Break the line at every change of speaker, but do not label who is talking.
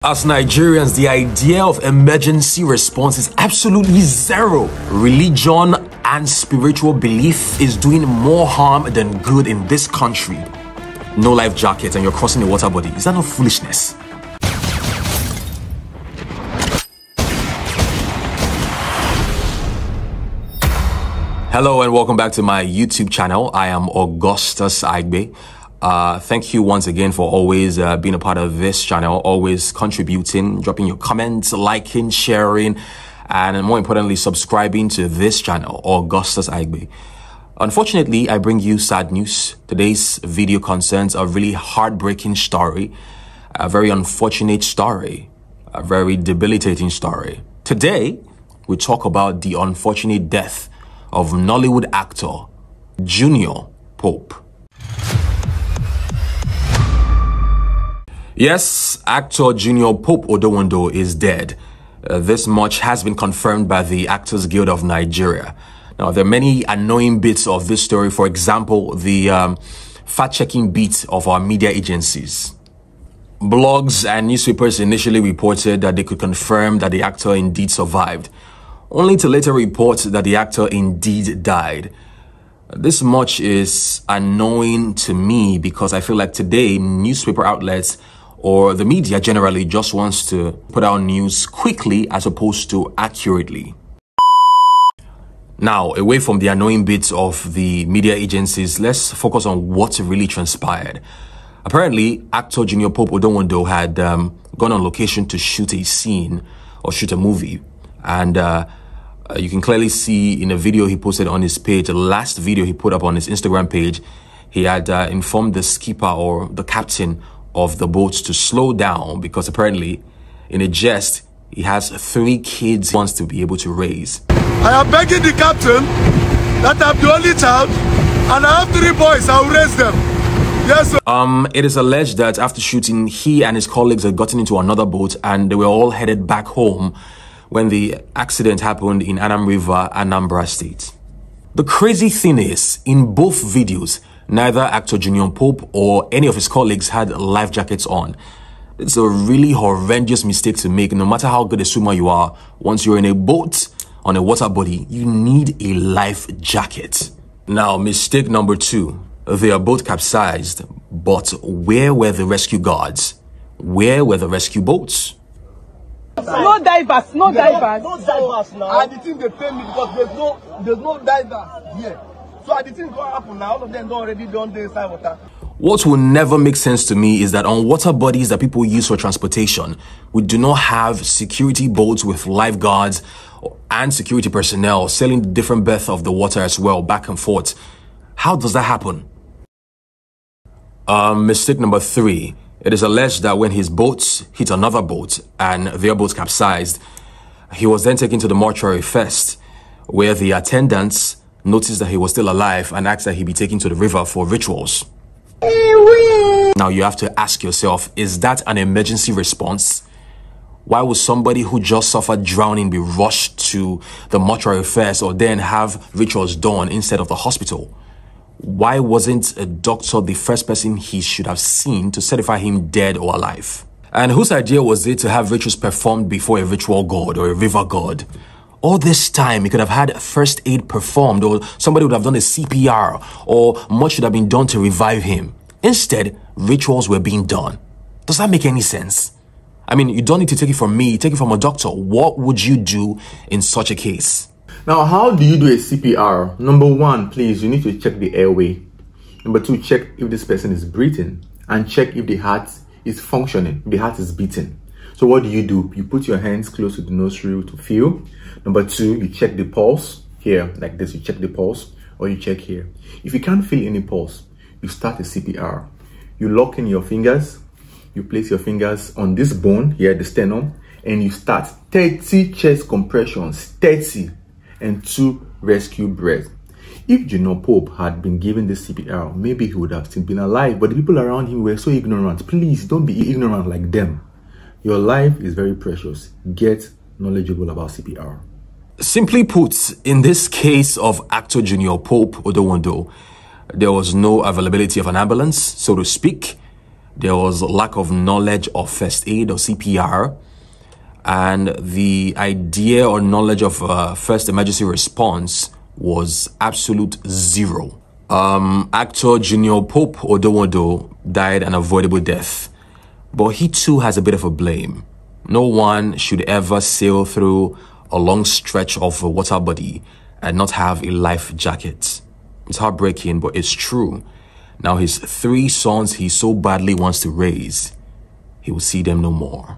As Nigerians, the idea of emergency response is absolutely zero. Religion and spiritual belief is doing more harm than good in this country. No life jacket and you're crossing a water body. Is that not foolishness? Hello and welcome back to my YouTube channel. I am Augustus Aigbe. Thank you once again for always being a part of this channel, always contributing, dropping your comments, liking, sharing, and more importantly, subscribing to this channel, Augustus Aigbe. Unfortunately, I bring you sad news. Today's video concerns a really heartbreaking story, a very unfortunate story, a very debilitating story. Today, we talk about the unfortunate death of Nollywood actor Junior Pope. Yes, actor Junior Pope Odowondo is dead. This much has been confirmed by the Actors Guild of Nigeria. Now, there are many annoying bits of this story. For example, the fact-checking bit of our media agencies. Blogs and newspapers initially reported that they could confirm that the actor indeed survived, only to later report that the actor indeed died. This much is annoying to me because I feel like today newspaper outlets or the media generally just wants to put out news quickly as opposed to accurately. Now, away from the annoying bits of the media agencies, let's focus on what really transpired. Apparently, actor Junior Pope Odowondo had gone on location to shoot a scene or shoot a movie. And you can clearly see in a video he posted on his page, the last video he put up on his Instagram page, he had informed the skipper or the captain of the boat to slow down because apparently, in a jest, he has 3 kids he wants to be able to raise.
I am begging the captain that I'm the only child and I have 3 boys, I'll raise them. Yes, sir.
It is alleged that after shooting, he and his colleagues had gotten into another boat and they were all headed back home when the accident happened in Anam River, Anambra State. The crazy thing is, in both videos, neither actor Junior Pope or any of his colleagues had life jackets on. It's a really horrendous mistake to make. No matter how good a swimmer you are, once you're in a boat on a water body, you need a life jacket. Now, mistake number 2. They are both capsized, but where were the rescue guards? Where were the rescue boats?
No divers, no divers.
No divers now. And the thing they pay me because there's no divers here. So the thing going to happen now, all of them don't already done the inside water.
What will never make sense to me is that on water bodies that people use for transportation, we do not have security boats with lifeguards and security personnel sailing the different berths of the water as well, back and forth. How does that happen? Mistake number 3. It is alleged that when his boats hit another boat and their boat capsized, he was then taken to the mortuary first, where the attendants noticed that he was still alive and asked that he be taken to the river for rituals. Now you have to ask yourself, is that an emergency response? Why would somebody who just suffered drowning be rushed to the mortuary first or then have rituals done instead of the hospital? Why wasn't a doctor the first person he should have seen to certify him dead or alive? And whose idea was it to have rituals performed before a ritual god or a river god? All this time, he could have had first aid performed, or somebody would have done a CPR, or much should have been done to revive him. Instead, rituals were being done. Does that make any sense? I mean, you don't need to take it from me, take it from a doctor. What would you do in such a case?
Now, how do you do a CPR? Number 1, please, you need to check the airway. Number 2, check if this person is breathing, and check if the heart is functioning, if the heart is beating. So what do? You put your hands close to the nostril to feel. Number 2, you check the pulse here, like this, you check the pulse, or you check here. If you can't feel any pulse, you start a CPR. You lock in your fingers, you place your fingers on this bone here, the sternum, and you start 30 chest compressions, 30, and 2 rescue breaths. If Junior Pope had been given this CPR, maybe he would have still been alive, but the people around him were so ignorant. Please don't be ignorant like them. Your life is very precious. Get knowledgeable about CPR.
Simply put, in this case of actor Junior Pope Odowondo, there was no availability of an ambulance, so to speak. There was lack of knowledge of first aid or CPR, and the idea or knowledge of first emergency response was absolute zero. Actor Junior Pope Odowodo died an avoidable death, but he too has a bit of a blame. No one should ever sail through a long stretch of a water body and not have a life jacket. It's heartbreaking, but it's true. Now his 3 sons he so badly wants to raise, he will see them no more.